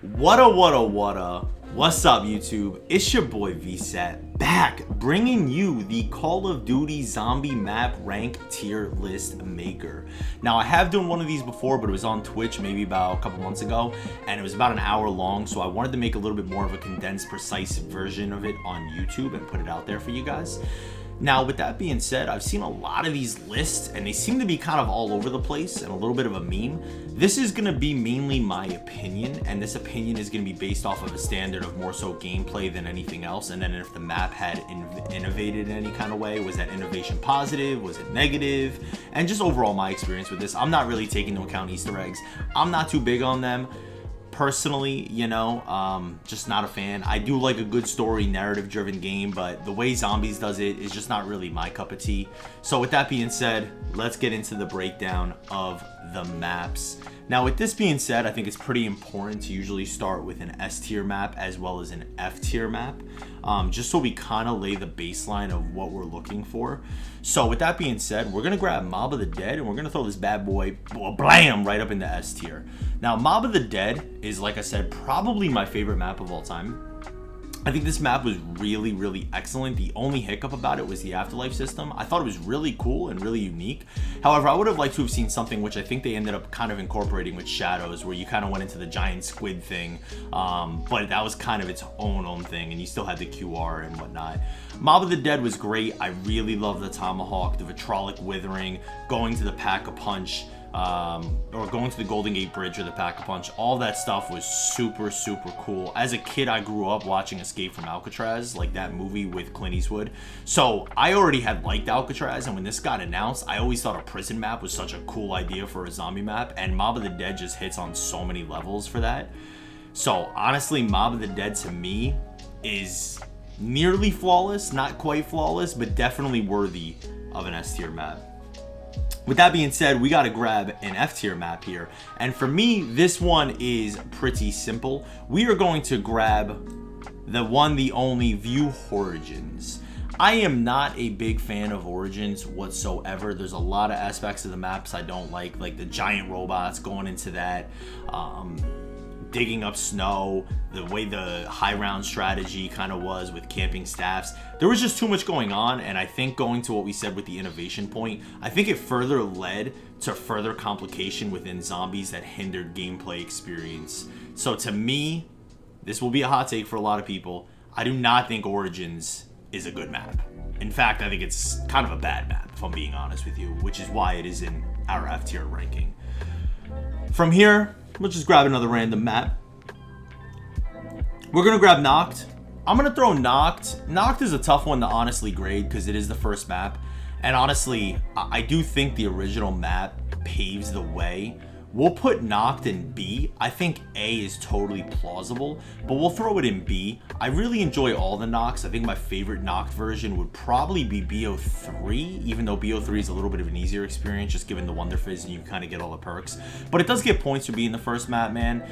What's up, YouTube? It's your boy VSAT back, bringing you the Call of Duty Zombie Map Rank Tier List Maker. Now, I have done one of these before, but it was on Twitch maybe about a couple months ago, and it was about an hour long, so I wanted to make a little bit more of a condensed, precise version of it on YouTube and put it out there for you guys. Now, with that being said, I've seen a lot of these lists, and they seem to be kind of all over the place and a little bit of a meme. This is going to be mainly my opinion, and this opinion is going to be based off of a standard of more so gameplay than anything else, and then if the map had innovated in any kind of way, was that innovation positive, was it negative, and just overall my experience with this. I'm not really taking into account Easter eggs. I'm not too big on them. Personally, just not a fan. I do like a good story, narrative-driven game, but the way Zombies does it is just not really my cup of tea. So with that being said, let's get into the breakdown of the maps. Now, with this being said, I think it's pretty important to usually start with an S tier map as well as an F tier map, just so we kind of lay the baseline of what we're looking for. So with that being said, we're going to grab Mob of the Dead and we're going to throw this bad boy, blam, right up into S tier. Now, Mob of the Dead is, like I said, probably my favorite map of all time. I think this map was really, really excellent. The only hiccup about it was the afterlife system. I thought it was really cool and really unique. However, I would have liked to have seen something which I think they ended up kind of incorporating with Shadows, where you kind of went into the giant squid thing, but that was kind of its own thing, and you still had the QR and whatnot. Mob of the Dead was great. I really love the Tomahawk, the Vitrolic Withering, going to the Pack-a-Punch, or going to the Golden Gate Bridge or the Pack-a-Punch. All that stuff was super, super cool. As a kid, I grew up watching Escape from Alcatraz, like that movie with Clint Eastwood. So I already had liked Alcatraz, and when this got announced, I always thought a prison map was such a cool idea for a zombie map, and Mob of the Dead just hits on so many levels for that. So honestly, Mob of the Dead to me is nearly flawless, not quite flawless, but definitely worthy of an S tier map. With that being said, we got to grab an F tier map here. And for me, this one is pretty simple. We are going to grab the one, the only View Origins. I am not a big fan of Origins whatsoever. There's a lot of aspects of the maps I don't like the giant robots going into that, digging up snow, the way the high round strategy kind of was with camping staffs. There was just too much going on, and I think going to what we said with the innovation point, I think it further led to further complication within Zombies that hindered gameplay experience. So to me, this will be a hot take for a lot of people. I do not think Origins is a good map. In fact, I think it's kind of a bad map, if I'm being honest with you, which is why it is in our F tier ranking. From here, we'll just grab another random map. We're going to grab Knocked. I'm going to throw Knocked. Knocked is a tough one to honestly grade because it is the first map. And honestly, I do think the original map paves the way. We'll put Knocked in B. I think A is totally plausible, but we'll throw it in B. I really enjoy all the Knocks. I think my favorite Knocked version would probably be BO3, even though BO3 is a little bit of an easier experience, just given the Wonder Fizz and you kind of get all the perks. But it does get points for being the first map, man.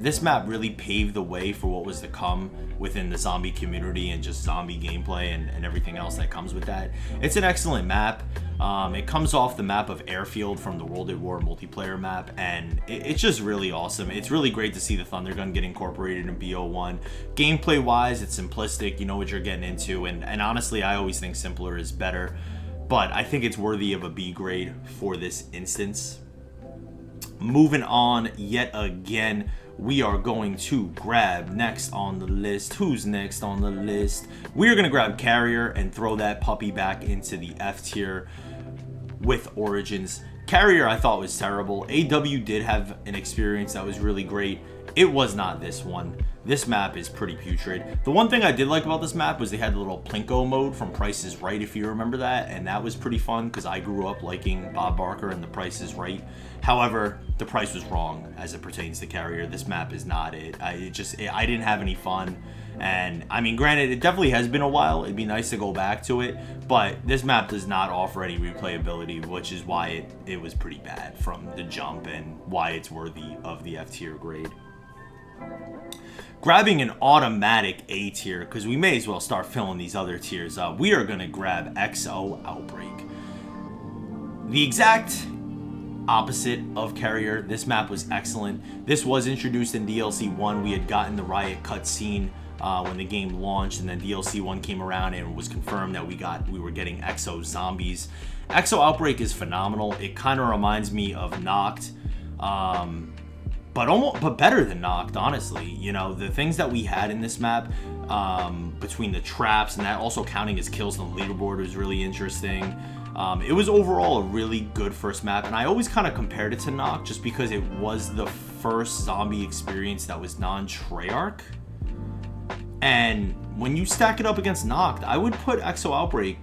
This map really paved the way for what was to come within the zombie community and just zombie gameplay and everything else that comes with that. It's an excellent map. It comes off the map of Airfield from the World at War multiplayer map, and it's just really awesome. It's really great to see the Thunder Gun get incorporated in BO1. Gameplay wise, it's simplistic, you know what you're getting into, and honestly, I always think simpler is better, but I think it's worthy of a B grade for this instance. Moving on yet again, we are going to grab next on the list. Who's next on the list? We're going to grab Carrier and throw that puppy back into the F tier with Origins. Carrier I thought was terrible. AW did have an experience that was really great. It was not this one. This map is pretty putrid. The one thing I did like about this map was they had the little Plinko mode from Price is Right, if you remember that, and that was pretty fun because I grew up liking Bob Barker and the Price is Right. However, the price was wrong as it pertains to Carrier. This map is not it. I didn't have any fun. And I mean, granted, it definitely has been a while. It'd be nice to go back to it, but this map does not offer any replayability, which is why it was pretty bad from the jump and why it's worthy of the F tier grade. Grabbing an automatic A tier, because we may as well start filling these other tiers up, we are going to grab XO Outbreak. The exact opposite of Carrier. This map was excellent. This was introduced in DLC 1. We had gotten the Riot cutscene when the game launched, and then DLC 1 came around and it was confirmed that we were getting Exo Zombies. Exo Outbreak is phenomenal. It kind of reminds me of Knocked, but better than Knocked, honestly. You know, the things that we had in this map, between the traps and that also counting as kills on the leaderboard, was really interesting. It was overall a really good first map, and I always kind of compared it to Knocked just because it was the first zombie experience that was non-Treyarch. And when you stack it up against Knocked, I would put Exo Outbreak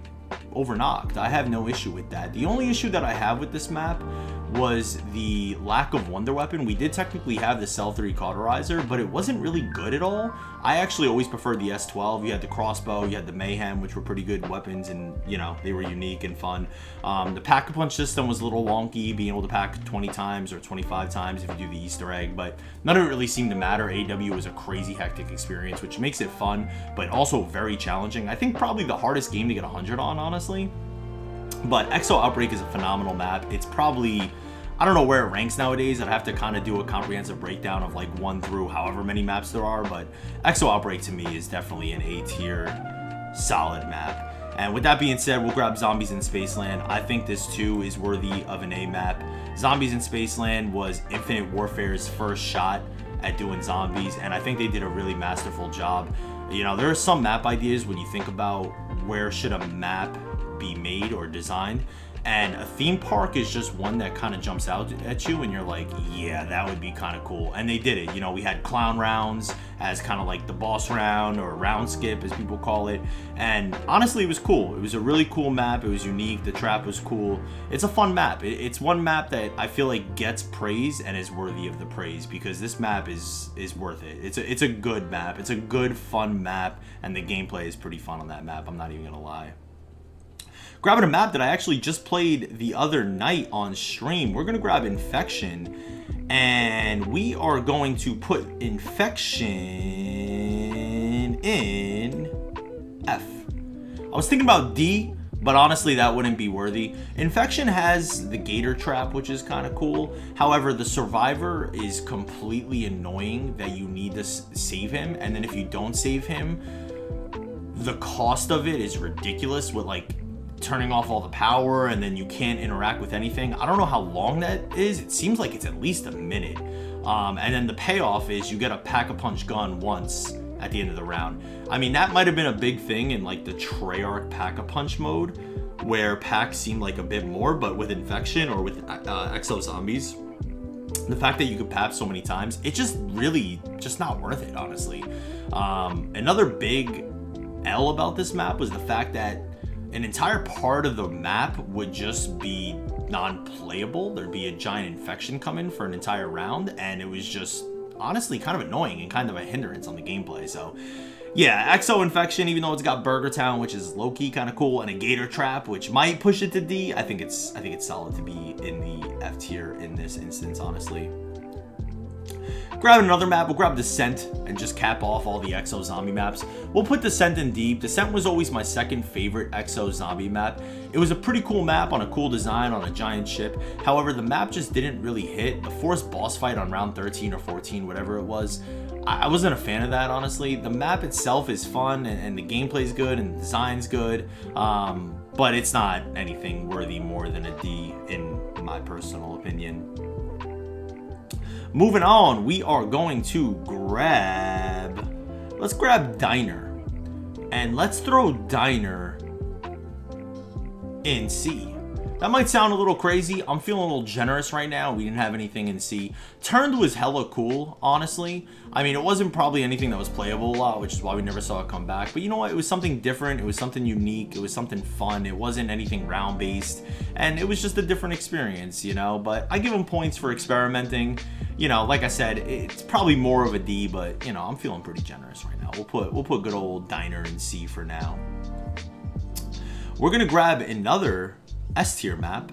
over Knocked. I have no issue with that. The only issue that I have with this map was the lack of Wonder Weapon. We did technically have the Cell 3 Cauterizer, but it wasn't really good at all. I actually always preferred the S12. You had the crossbow, you had the Mayhem, which were pretty good weapons, and you know, they were unique and fun. The Pack-a-Punch system was a little wonky, being able to pack 20 times or 25 times if you do the Easter egg, but none of it really seemed to matter. AW was a crazy hectic experience, which makes it fun, but also very challenging. I think probably the hardest game to get 100 on, honestly. But Exo Outbreak is a phenomenal map. It's probably, I don't know where it ranks nowadays. I'd have to kind of do a comprehensive breakdown of like 1 through however many maps there are, but Exo Outbreak to me is definitely an A-tier solid map. And with that being said, we'll grab Zombies in Spaceland. I think this too is worthy of an A map. Zombies in Spaceland was Infinite Warfare's first shot at doing zombies, and I think they did a really masterful job. You know, there are some map ideas when you think about where should a map be made or designed, and a theme park is just one that kind of jumps out at you and you're like, yeah, that would be kind of cool. And they did it. You know, we had clown rounds as kind of like the boss round, or round skip as people call it, and honestly it was cool. It was a really cool map. It was unique. The trap was cool. It's a fun map. It's one map that I feel like gets praise and is worthy of the praise, because this map is worth it. It's a good map. It's a good fun map, and the gameplay is pretty fun on that map. I'm not even gonna lie. Grabbing a map that I actually just played the other night on stream. We're gonna grab Infection, and we are going to put Infection in F. I was thinking about D, but honestly that wouldn't be worthy. Infection has the Gator Trap, which is kind of cool. However, the Survivor is completely annoying that you need to save him, and then if you don't save him, the cost of it is ridiculous with like turning off all the power, and then you can't interact with anything. I don't know how long that is. It seems like it's at least a minute. And then the payoff is you get a Pack-a-Punch gun once at the end of the round. I mean, that might have been a big thing in like the Treyarch Pack-a-Punch mode, where packs seemed like a bit more, but with Infection or with Exo Zombies, the fact that you could pap so many times, it's just really just not worth it, honestly. Another big L about this map was the fact that an entire part of the map would just be non-playable. There'd be a giant infection coming for an entire round, and it was just honestly kind of annoying and kind of a hindrance on the gameplay. So yeah, Exo Infection, even though it's got Burger Town, which is low-key kind of cool, and a Gator Trap, which might push it to D, I think it's solid to be in the F tier in this instance, honestly. Grab another map. We'll grab Descent and just cap off all the Exo Zombie maps. We'll put Descent in D. Descent was always my second favorite Exo Zombie map. It was a pretty cool map on a cool design on a giant ship. However, the map just didn't really hit. The forced boss fight on round 13 or 14, whatever it was, I wasn't a fan of that, honestly. The map itself is fun, and the gameplay is good, and the design's good, but it's not anything worthy more than a D in my personal opinion. Moving on, we are going to let's grab Diner, and let's throw Diner in C. That might sound a little crazy. I'm feeling a little generous right now. We didn't have anything in C. Turned was hella cool, honestly. I mean, it wasn't probably anything that was playable a lot, which is why we never saw it come back. But you know what? It was something different. It was something unique. It was something fun. It wasn't anything round-based. And it was just a different experience, you know? But I give them points for experimenting. You know, like I said, it's probably more of a D, but, you know, I'm feeling pretty generous right now. We'll put good old Diner in C for now. We're going to grab another S-tier map,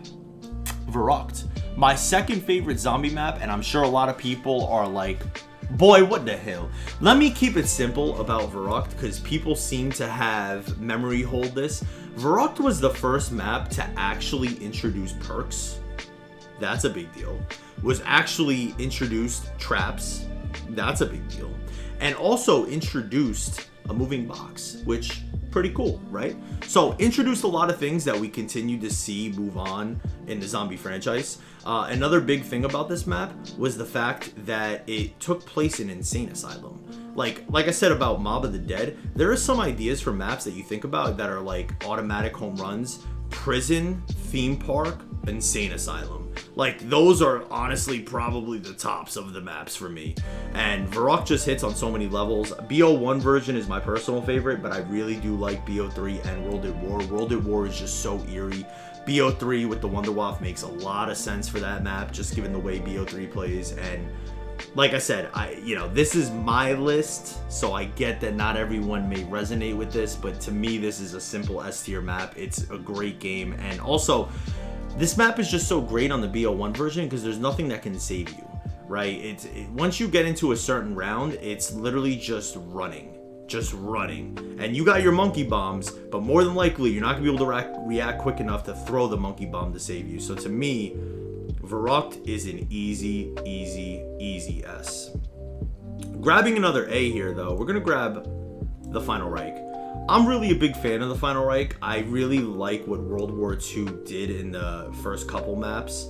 Verrückt. My second favorite zombie map, and I'm sure a lot of people are like, boy, what the hell? Let me keep it simple about Verrückt, because people seem to have memory hold this. Verrückt was the first map to actually introduce perks. That's a big deal. Was actually introduced traps. That's a big deal. And also introduced a moving box, which pretty cool, right? So introduced a lot of things that we continue to see move on in the zombie franchise. Another big thing about this map was the fact that it took place in Insane Asylum. Like I said about Mob of the Dead, there are some ideas for maps that you think about that are like automatic home runs, prison, theme park, Insane Asylum. Like, those are honestly probably the tops of the maps for me. And Varrock just hits on so many levels. BO1 version is my personal favorite, but I really do like BO3 and World at War. World at War is just so eerie. BO3 with the Wunderwaffe makes a lot of sense for that map, just given the way BO3 plays. And like I said, this is my list, so I get that not everyone may resonate with this, but to me, this is a simple S tier map. It's a great game, and also, this map is just so great on the BO1 version because there's nothing that can save you, right? Once you get into a certain round, it's literally just running. And you got your monkey bombs, but more than likely, you're not gonna be able to react quick enough to throw the monkey bomb to save you. So to me, Varrock is an easy S. Grabbing another A here, though, we're gonna grab the Final Reich. I'm really a big fan of the Final Reich. I really like what World War II did in the first couple maps.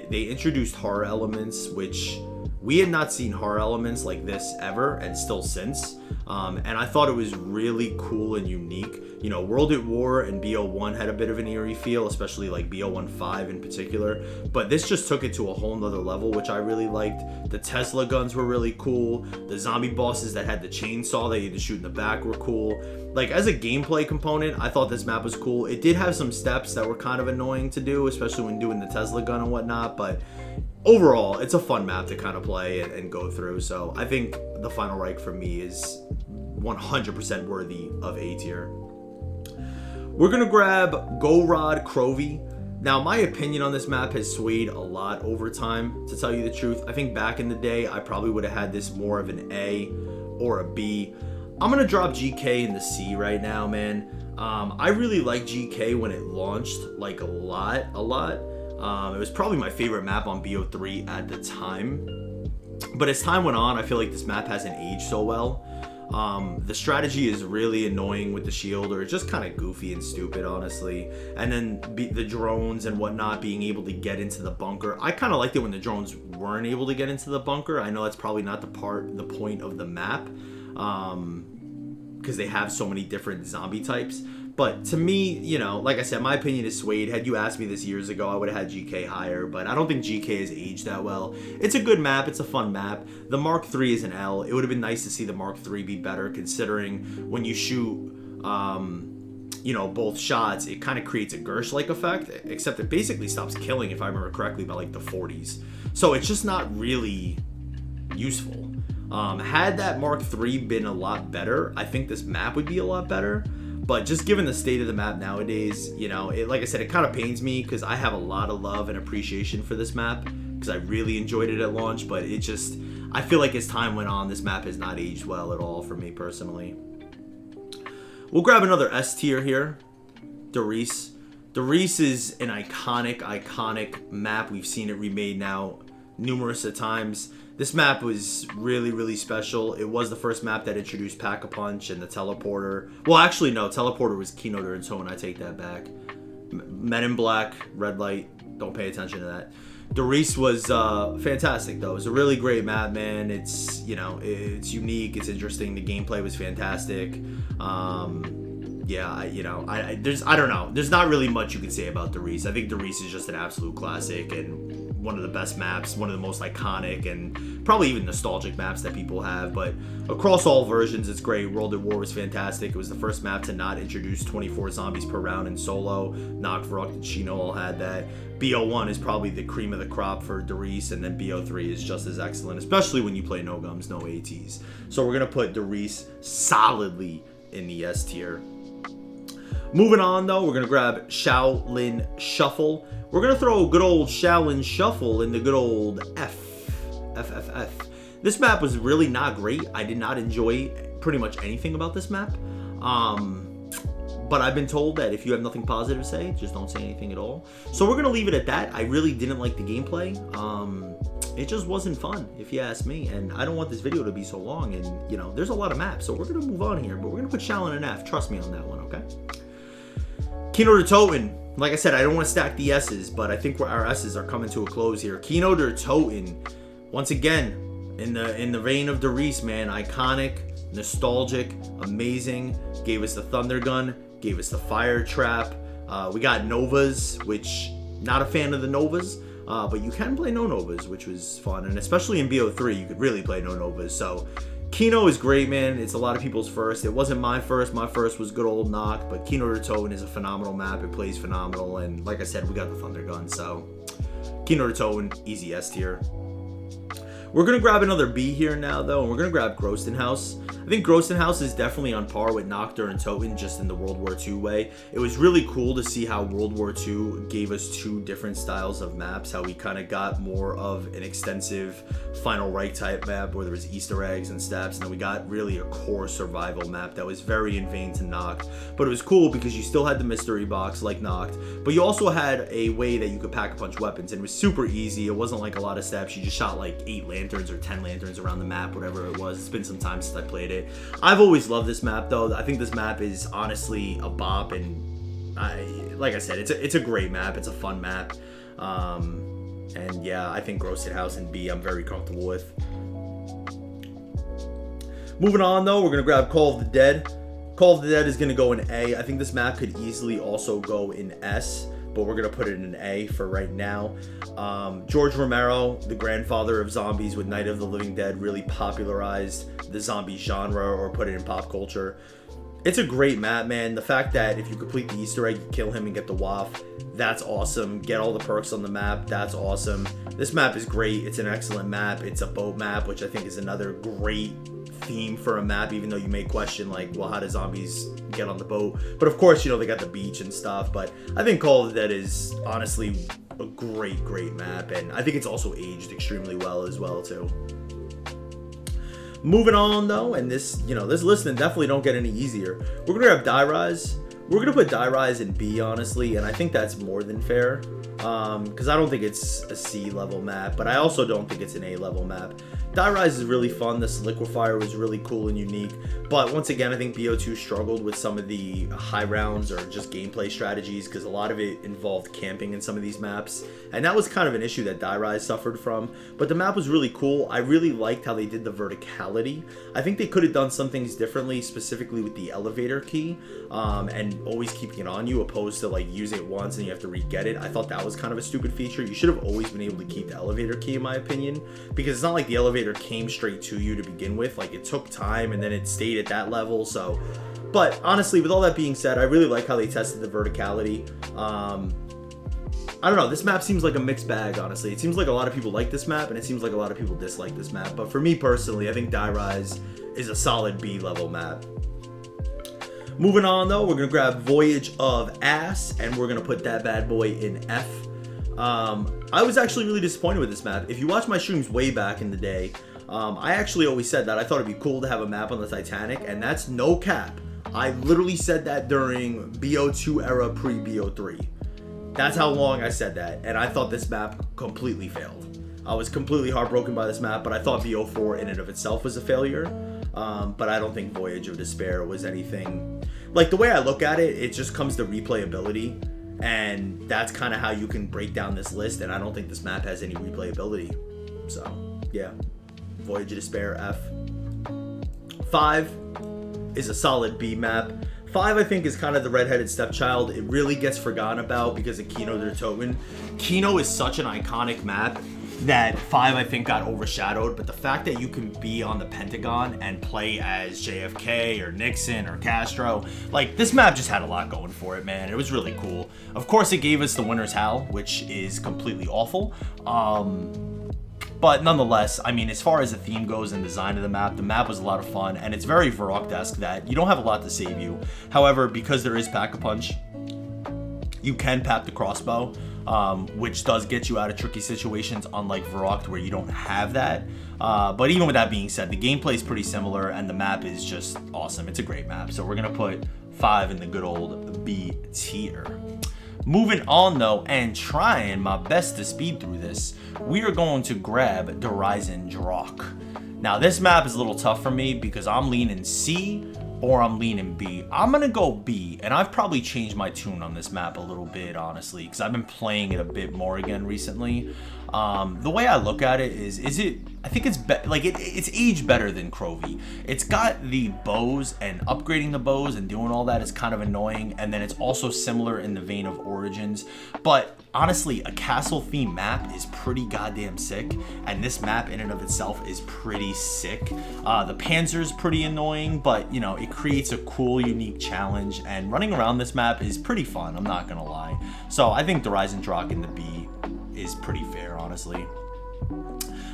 They introduced horror elements, which we had not seen horror elements like this ever, and still since. And I thought it was really cool and unique. You know, World at War and BO1 had a bit of an eerie feel, especially like BO1-5 in particular. But this just took it to a whole nother level, which I really liked. The Tesla guns were really cool. The zombie bosses that had the chainsaw that you had to shoot in the back were cool. Like, as a gameplay component, I thought this map was cool. It did have some steps that were kind of annoying to do, especially when doing the Tesla gun and whatnot, but overall, it's a fun map to kind of play and go through. So I think the Final Reich for me is 100% worthy of A tier. We're going to grab Gorod Crovey. Now, my opinion on this map has swayed a lot over time, to tell you the truth. I think back in the day, I probably would have had this more of an A or a B. I'm going to drop GK in the C right now, man. I really liked GK when it launched, like, a lot. It was probably my favorite map on BO3 at the time. But as time went on, I feel like this map hasn't aged so well. The strategy is really annoying with the shield, or it's just kind of goofy and stupid, honestly. And then the drones and whatnot being able to get into the bunker. I kind of liked it when the drones weren't able to get into the bunker. I know that's probably not the point of the map, because they have so many different zombie types. But to me, you know, like I said, my opinion is swayed. Had you asked me this years ago, I would have had GK higher, but I don't think GK has aged that well. It's a good map. It's a fun map. The Mark III is an L. It would have been nice to see the Mark III be better, considering when you shoot, both shots, it kind of creates a Gersh-like effect, except it basically stops killing, if I remember correctly, by like the 40s. So it's just not really useful. Had that Mark III been a lot better, I think this map would be a lot better. But just given the state of the map nowadays, like I said, it kind of pains me because I have a lot of love and appreciation for this map because I really enjoyed it at launch. But I feel like as time went on, this map has not aged well at all for me personally. We'll grab another S tier here, Darice. Darice is an iconic map. We've seen it remade now numerous of times. This map was really, really special. It was the first map that introduced Pack-a-Punch and the Teleporter. Well, actually, no. Teleporter was Keynote and so I take that back. Men in Black, Red Light. Don't pay attention to that. Darice was fantastic, though. It was a really great map, man. It's unique. It's interesting. The gameplay was fantastic. I don't know. There's not really much you can say about Darice. I think Darice is just an absolute classic and one of the best maps, one of the most iconic and probably even nostalgic maps that people have. But across all versions, it's great. World at War was fantastic. It was the first map to not introduce 24 zombies per round in solo. Noct, Varrock, and Chino all had that. BO1 is probably the cream of the crop for Darice, and then BO3 is just as excellent, especially when you play no gums, no ATs. So we're going to put Darice solidly in the S tier. Moving on, though, we're going to grab Shaolin Shuffle. We're going to throw a good old Shaolin Shuffle in the good old F. This map was really not great. I did not enjoy pretty much anything about this map. But I've been told that if you have nothing positive to say, just don't say anything at all. So we're going to leave it at that. I really didn't like the gameplay. It just wasn't fun, if you ask me. And I don't want this video to be so long. And, you know, there's a lot of maps. So we're going to move on here. But we're going to put Shaolin in F. Trust me on that one, okay? Kino der Toten. Like I said, I don't want to stack the S's, but I think our S's are coming to a close here. Kino der Toten. Once again, in the vein of Derice, man. Iconic, nostalgic, amazing. Gave us the Thunder Gun. Gave us the Fire Trap. We got Novas, which, not a fan of the Novas. But you can play no Novas, which was fun. And especially in BO3, you could really play no Novas. So, Kino is great, man. It's a lot of people's first. It wasn't my first. My first was good old Noct. But Kino der Toten is a phenomenal map. It plays phenomenal. And like I said, we got the Thunder Gun. So, Kino der Toten, easy S tier. We're going to grab another B here now, though, and we're going to grab Groston House. I think Groston House is definitely on par with Noctur and Toten, just in the World War II way. It was really cool to see how World War II gave us two different styles of maps, how we kind of got more of an extensive Final Reich type map where there was Easter eggs and steps, and then we got really a core survival map that was very in vain to Noct. But it was cool because you still had the mystery box like Noct, but you also had a way that you could pack-a-punch weapons, and it was super easy. It wasn't like a lot of steps. You just shot like 8 lanterns or 10 lanterns around the map, whatever it was. It's been some time since I played it. I've always loved this map, though. I think this map is honestly a bop, and like I said, it's a great map. It's a fun map. And yeah, I think Groston House and B I'm very comfortable with. Moving on, though, we're going to grab Call of the Dead. Call of the Dead is going to go in A. I think this map could easily also go in S, but we're going to put it in A for right now. George Romero, the grandfather of zombies with Night of the Living Dead, really popularized the zombie genre, or put it in pop culture. It's a great map, man. The fact that if you complete the Easter egg, you kill him and get the WAF, that's awesome. Get all the perks on the map, that's awesome. This map is great. It's an excellent map. It's a boat map, which I think is another great theme for a map, even though you may question, like, well, how do zombies get on the boat? But of course, you know, they got the beach and stuff. But I think Call of the Dead is honestly a great map, and I think it's also aged extremely well as well, too. Moving on, though, and this, you know, this listing definitely don't get any easier. We're gonna grab Die Rise. We're gonna put Die Rise in B, honestly, and I think that's more than fair, because I don't think it's a C level map, but I also don't think it's an A level map. Die Rise is really fun. This Liquefier was really cool and unique, but once again, I think BO2 struggled with some of the high rounds or just gameplay strategies, because a lot of it involved camping in some of these maps, and that was kind of an issue that Die Rise suffered from. But the map was really cool. I really liked how they did the verticality. I think they could have done some things differently, specifically with the elevator key, and always keeping it on you, opposed to like using it once and you have to re-get it. I thought that was kind of a stupid feature. You should have always been able to keep the elevator key, in my opinion, because it's not like the elevator came straight to you to begin with. Like, it took time and then it stayed at that level. So, but honestly, with all that being said, I really like how they tested the verticality. I don't know, this map seems like a mixed bag, honestly. It seems like a lot of people like this map, and it seems like a lot of people dislike this map. But for me personally, I think Die Rise is a solid B level map. Moving on, though, we're gonna grab Voyage of Ass, and we're gonna put that bad boy in F. I was actually really disappointed with this map. If you watch my streams way back in the day, I actually always said that I thought it'd be cool to have a map on the Titanic, and that's no cap. I literally said that during BO2 era, pre-BO3. That's how long I said that, and I thought this map completely failed. I was completely heartbroken by this map, but I thought BO4 in and of itself was a failure. But I don't think Voyage of Despair was anything. Like, the way I look at it, it just comes to replayability. And that's kind of how you can break down this list, and I don't think this map has any replayability. So, yeah. Voyage of Despair, F. 5 is a solid B map. 5, I think, is kind of the redheaded stepchild. It really gets forgotten about because of Kino der Toten. Kino is such an iconic map that 5, I think, got overshadowed, but the fact that you can be on the Pentagon and play as JFK or Nixon or Castro, like, this map just had a lot going for it, man. It was really cool. Of course, it gave us the Winter's Howl, which is completely awful. But nonetheless, I mean, as far as the theme goes and design of the map was a lot of fun, and it's very Varrock-esque that you don't have a lot to save you. However, because there is Pack-a-Punch, you can pap the crossbow. which does get you out of tricky situations, unlike Verrückt where you don't have that. But even with that being said, the gameplay is pretty similar and the map is just awesome. It's a great map. So we're gonna put 5 in the good old B tier. Moving on though, and trying my best to speed through this, we are going to grab Der Riesendrock. Now this map is a little tough for me because I'm leaning C or I'm leaning B. I'm gonna go B, and I've probably changed my tune on this map a little bit, honestly, because I've been playing it a bit more again recently. The way I look at it is I think it's it's aged better than Crovey. It's got the bows, and upgrading the bows and doing all that is kind of annoying, and then it's also similar in the vein of Origins. But honestly, a castle theme map is pretty goddamn sick, and this map in and of itself is pretty sick. The Panzer's pretty annoying, but you know, it creates a cool, unique challenge, and running around this map is pretty fun, I'm not gonna lie. So I think Der Riesendrock in the B is pretty fair, honestly.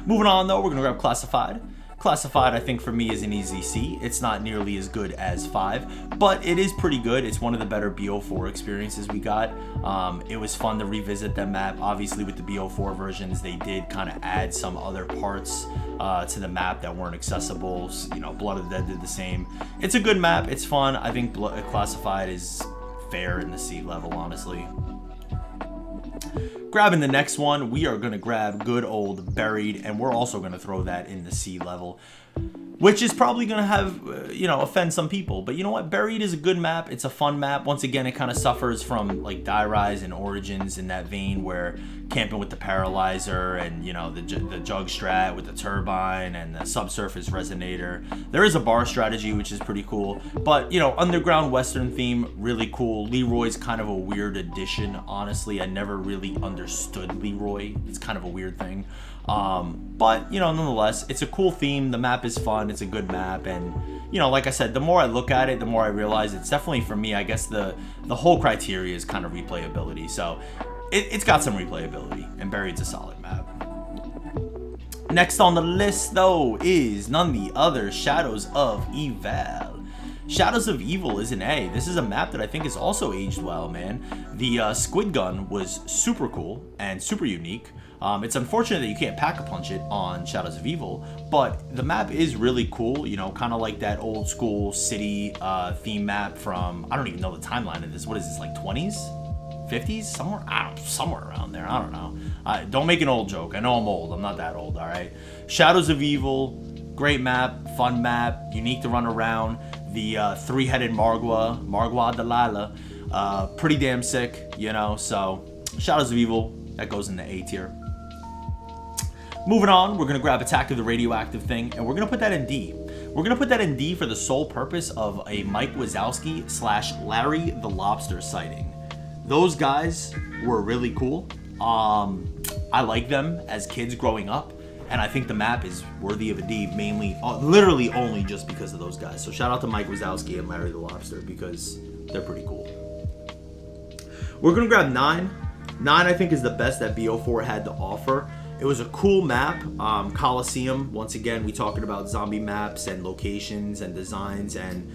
Moving on though, we're gonna grab Classified. Classified, I think for me, is an easy C. It's not nearly as good as 5, but it is pretty good. It's one of the better BO4 experiences we got. It was fun to revisit that map. Obviously with the BO4 versions, they did kind of add some other parts to the map that weren't accessible. You know, Blood of the Dead did the same. It's a good map, it's fun. I think Classified is fair in the C level, honestly. Grabbing the next one, we are going to grab good old Buried, and we're also going to throw that in the C level, which is probably going to have, offend some people. But you know what? Buried is a good map. It's a fun map. Once again, it kind of suffers from like Die Rise and Origins in that vein, where camping with the Paralyzer and, you know, the Jug Strat with the Turbine and the Subsurface Resonator. There is a bar strategy, which is pretty cool. But, you know, Underground Western theme, really cool. Leroy's kind of a weird addition, honestly. I never really understood Leroy. It's kind of a weird thing. But, you know, nonetheless, it's a cool theme. The map is fun. It's a good map. And, you know, like I said, the more I look at it, the more I realize it's definitely, for me, I guess the whole criteria is kind of replayability. So it's got some replayability, and Buried's a solid map. Next on the list, though, is none other Shadows of Evil. Shadows of Evil is an A. This is a map that I think is also aged well, man. The Squid Gun was super cool and super unique. It's unfortunate that you can't pack-a-punch it on Shadows of Evil, but the map is really cool, you know, kind of like that old school city theme map from, I don't even know the timeline of this. What is this, like 20s? 50s? Somewhere around there. I don't know. Don't make an old joke. I know I'm old. I'm not that old, all right? Shadows of Evil, great map, fun map, unique to run around. The three-headed Margwa Delilah, pretty damn sick, you know, so Shadows of Evil, that goes in the A tier. Moving on, we're going to grab Attack of the Radioactive Thing, and we're going to put that in D. We're going to put that in D for the sole purpose of a Mike Wazowski / Larry the Lobster sighting. Those guys were really cool. I like them as kids growing up, and I think the map is worthy of a D, mainly, literally only just because of those guys. So shout out to Mike Wazowski and Larry the Lobster, because they're pretty cool. We're going to grab 9. 9, I think, is the best that BO4 had to offer. It was a cool map. Coliseum, once again, we talking about zombie maps and locations and designs, and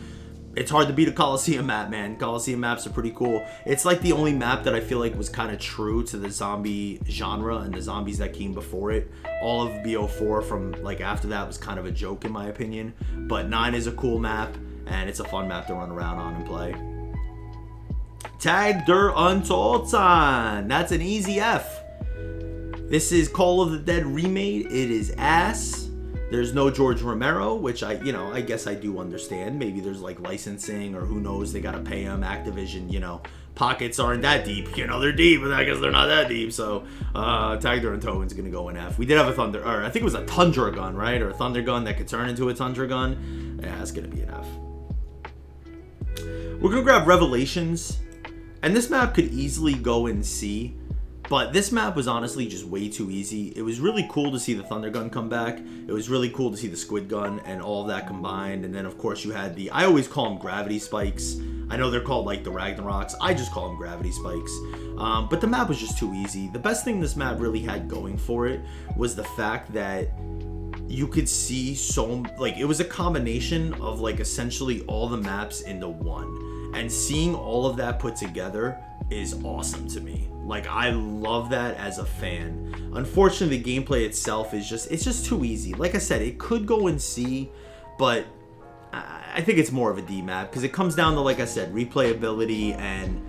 it's hard to beat a Coliseum map, man. Coliseum maps are pretty cool. It's like the only map that I feel like was kind of true to the zombie genre and the zombies that came before it. All of BO4 from like after that was kind of a joke in my opinion. But 9 is a cool map, and it's a fun map to run around on and play. Tag der Untoldsein. That's an easy F. This is Call of the Dead remade. It is ass. There's no George Romero, which I guess I do understand. Maybe there's like licensing, or who knows, they gotta pay him. Activision, pockets aren't that deep. They're deep, but I guess they're not that deep. So Tag der Untold's gonna go in F. We did have I think it was a Tundra gun, right? Or a Thunder gun that could turn into a Tundra gun. Yeah, that's gonna be an F. We're gonna grab Revelations, and this map could easily go in C. But this map was honestly just way too easy. It was really cool to see the Thunder Gun come back. It was really cool to see the Squid Gun and all of that combined. And then, of course, you had I always call them gravity spikes. I know they're called like the Ragnaroks. I just call them gravity spikes. But the map was just too easy. The best thing this map really had going for it was the fact that you could see it was a combination of like essentially all the maps into one. And seeing all of that put together is awesome to me. Like, I love that as a fan. Unfortunately, the gameplay itself is it's just too easy. Like I said, it could go in C, but I think it's more of a D map because it comes down to, like I said, replayability. And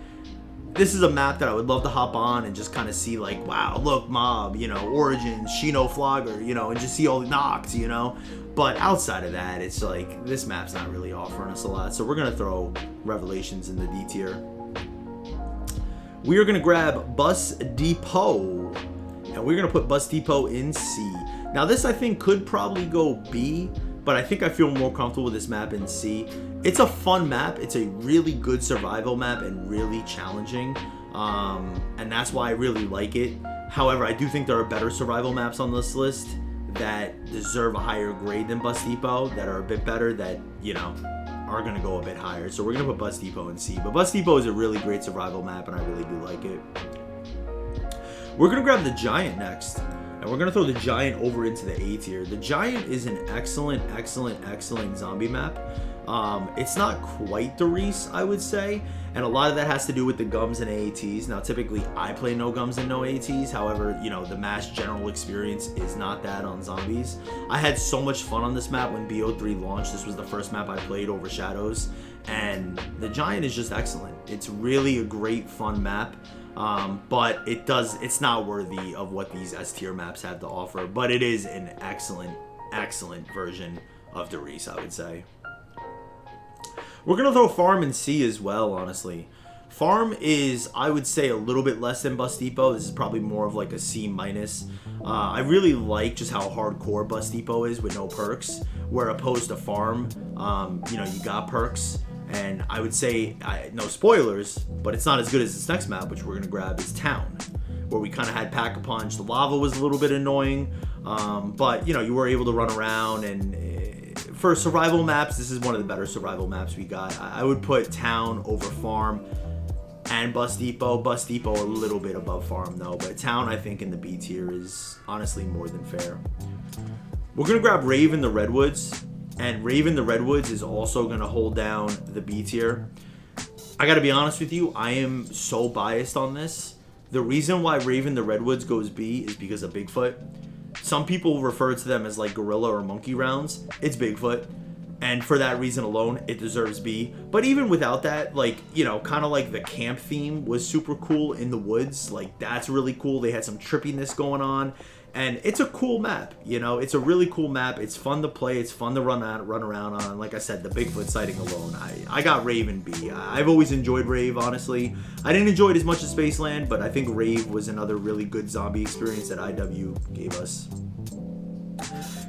this is a map that I would love to hop on and just kind of see, like, wow, look, Mob, you know, Origins, Shino Flogger, you know, and just see all the knocks, you know. But outside of that, it's like, this map's not really offering us a lot. So we're going to throw Revelations in the D tier. We are going to grab Bus Depot, and we're going to put Bus Depot in C. Now, this, I think, could probably go B, but I think I feel more comfortable with this map in C. It's a fun map. It's a really good survival map and really challenging, and that's why I really like it. However, I do think there are better survival maps on this list that deserve a higher grade than Bus Depot, that are a bit better, that, you know, are going to go a bit higher. So we're going to put Bus Depot in C. But Bus Depot is a really great survival map, and I really do like it. We're going to grab the Giant next, and we're going to throw the Giant over into the A tier. The Giant is an excellent, excellent, excellent zombie map. It's not quite the Reese, I would say, and a lot of that has to do with the gums and AATs. Now, typically, I play no gums and no AATs. However, you know, the mass general experience is not that on zombies. I had so much fun on this map when BO3 launched. This was the first map I played over Shadows, and the Giant is just excellent. It's really a great, fun map, but it's not worthy of what these S tier maps have to offer, but it is an excellent, excellent version of the Reese, I would say. We're going to throw Farm in C as well, honestly. Farm is, I would say, a little bit less than Bus Depot. This is probably more of like a C minus. I really like just how hardcore Bus Depot is with no perks, where opposed to Farm, you know, you got perks. And I would say, no spoilers, but it's not as good as this next map, which we're going to grab, is Town, where we kind of had Pack-a-Punch. The lava was a little bit annoying, but, you know, you were able to run around, and for survival maps, this is one of the better survival maps we got. I would put Town over Farm and Bus Depot. Bus Depot a little bit above Farm, though, but Town, I think, in the B tier is honestly more than fair. We're going to grab Rave in the Redwoods, and Rave in the Redwoods is also going to hold down the B tier. I got to be honest with you, I am so biased on this. The reason why Rave in the Redwoods goes B is because of Bigfoot. Some people refer to them as like gorilla or monkey rounds. It's Bigfoot, and for that reason alone, it deserves B. But even without that, like, you know, kind of like the camp theme was super cool in the woods. Like, that's really cool. They had some trippiness going on, and it's a cool map. You know, it's a really cool map. It's fun to play. It's fun to run around on. Like I said, the Bigfoot sighting alone, I got Rave in B. I've always enjoyed Rave, honestly. I didn't enjoy it as much as Spaceland, but I think Rave was another really good zombie experience that IW gave us.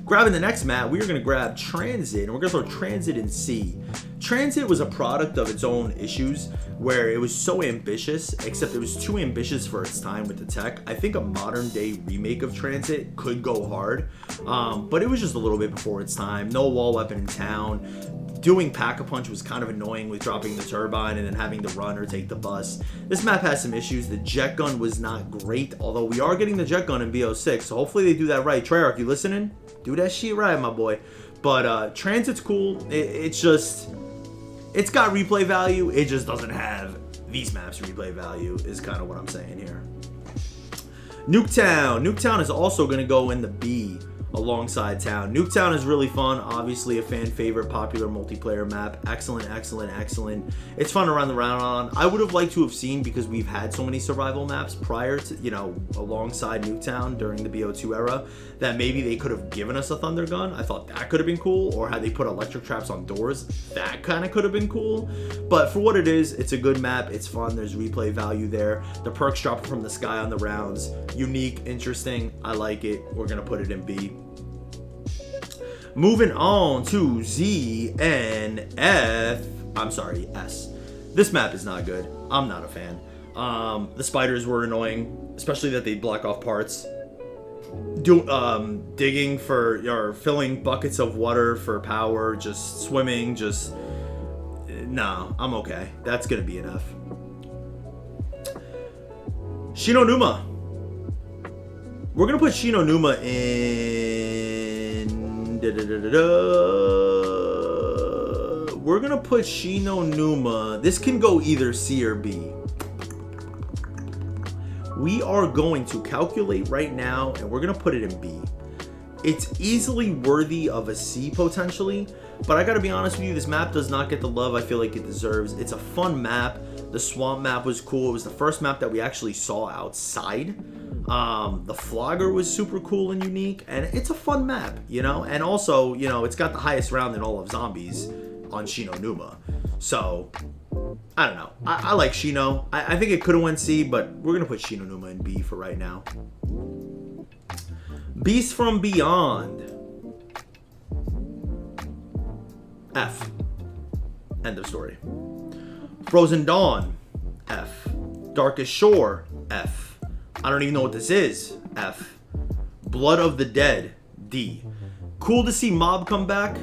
Grabbing the next map, we are going to grab Transit, and we're going to throw Transit in C. Transit was a product of its own issues, where it was so ambitious, except it was too ambitious for its time with the tech. I think a modern day remake of Transit could go hard, but it was just a little bit before its time. No wall weapon in town. Doing Pack-a-Punch was kind of annoying with dropping the turbine and then having to run or take the bus. This map has some issues. The jet gun was not great, although we are getting the jet gun in BO6, so hopefully they do that right. Treyarch, you listening? Do that shit right, my boy. But Transit's cool. It's got replay value. It just doesn't have these maps replay value, is kind of what I'm saying here. Nuketown. Nuketown is also going to go in the B alongside Town. Nuketown is really fun. Obviously a fan favorite, popular multiplayer map. Excellent, excellent, excellent. It's fun to run around on. I would have liked to have seen, because we've had so many survival maps prior to, you know, alongside Nuketown during the BO2 era, that maybe they could have given us a thunder gun. I thought that could have been cool. Or had they put electric traps on doors, that kind of could have been cool. But for what it is, it's a good map. It's fun. There's replay value there. The perks dropping from the sky on the rounds. Unique, interesting. I like it. We're going to put it in B. Moving on to Z and F. I'm sorry, S. This map is not good. I'm not a fan. The spiders were annoying, especially that they block off parts. Digging for, or filling buckets of water for power, just swimming, just... No, I'm okay. That's gonna be an F. Shinonuma. We're gonna put Shinonuma in... We're gonna put Shinonuma. This can go either C or B. we are going to calculate right now, and we're going to put it in B. It's easily worthy of a C potentially, but I gotta be honest with you, this map does not get the love I feel like it deserves. It's a fun map. The swamp map was cool. It was the first map that we actually saw outside. The flogger was super cool and unique, and it's a fun map, you know? And also, you know, it's got the highest round in all of Zombies on Shino Numa. So, I don't know. I like Shino. I think it could have went C, but we're gonna put Shino Numa in B for right now. Beast from Beyond. F. End of story. Frozen Dawn. F. Darkest Shore. F. I don't even know what this is. F. Blood of the Dead. D. Cool to see Mob come back.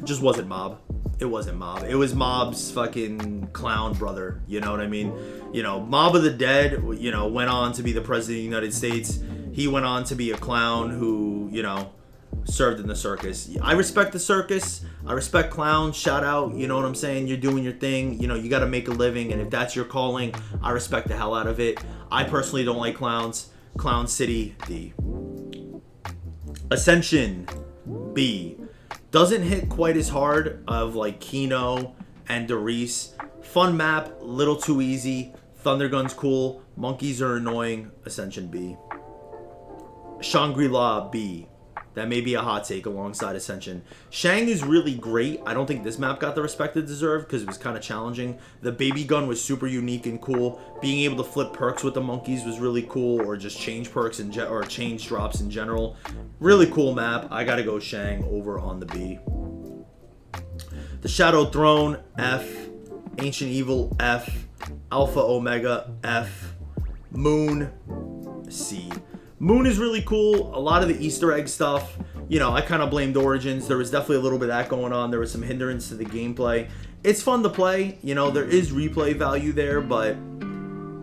Just wasn't Mob. It wasn't Mob. It was Mob's fucking clown brother. You know what I mean? You know, Mob of the Dead, you know, went on to be the president of the United States. He went on to be a clown who, you know, served in the circus. I respect the circus. I respect clowns. Shout out, you know what I'm saying? You're doing your thing. You know, you got to make a living. And if that's your calling, I respect the hell out of it. I personally don't like clowns. Clown City, D. Ascension, B. Doesn't hit quite as hard of like Kino and Doris. Fun map, little too easy. Thundergun's cool. Monkeys are annoying. Ascension, B. Shangri-La, B. That may be a hot take alongside Ascension. Shang is really great. I don't think this map got the respect it deserved because it was kind of challenging. The baby gun was super unique and cool. Being able to flip perks with the monkeys was really cool, or just change perks or change drops in general. Really cool map. I gotta go Shang over on the B. The Shadow Throne, F. Ancient Evil, F. Alpha Omega, F. Moon, C. Moon is really cool. A lot of the Easter egg stuff, you know, I kind of blamed Origins. There was definitely a little bit of that going on. There was some hindrance to the gameplay. It's fun to play. You know, there is replay value there, but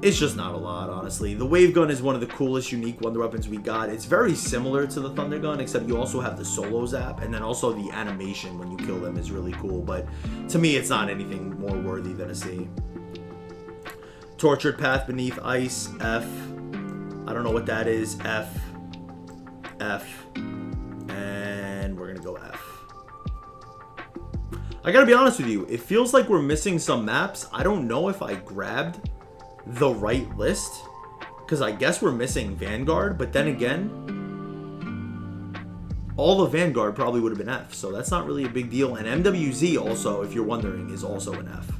it's just not a lot, honestly. The Wave Gun is one of the coolest, unique wonder weapons we got. It's very similar to the Thunder Gun, except you also have the solo zap, and then also the animation when you kill them is really cool. But to me, it's not anything more worthy than a C. Tortured Path Beneath Ice, F. I don't know what that is. F. F. And we're going to go F. I got to be honest with you. It feels like we're missing some maps. I don't know if I grabbed the right list, because I guess we're missing Vanguard. But then again, all of Vanguard probably would have been F. So that's not really a big deal. And MWZ also, if you're wondering, is also an F.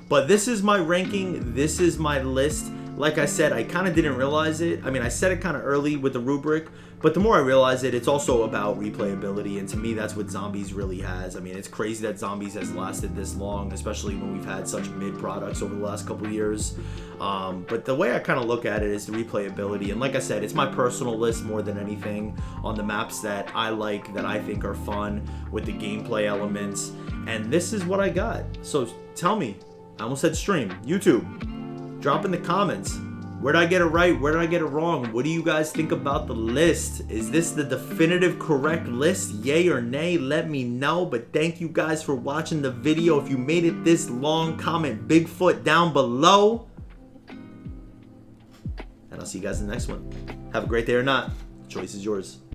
But this is my ranking. This is my list. Like I said, I kind of didn't realize it. I mean, I said it kind of early with the rubric, but the more I realize it, it's also about replayability, and to me, that's what Zombies really has. I mean, it's crazy that Zombies has lasted this long, especially when we've had such mid products over the last couple of years. But the way I kind of look at it is the replayability, and like I said, it's my personal list more than anything on the maps that I like, that I think are fun with the gameplay elements, and this is what I got. So tell me, I almost said stream, YouTube. Drop in the comments. Where did I get it right? Where did I get it wrong? What do you guys think about the list? Is this the definitive correct list? Yay or nay? Let me know. But thank you guys for watching the video. If you made it this long, comment Bigfoot down below. And I'll see you guys in the next one. Have a great day or not. The choice is yours.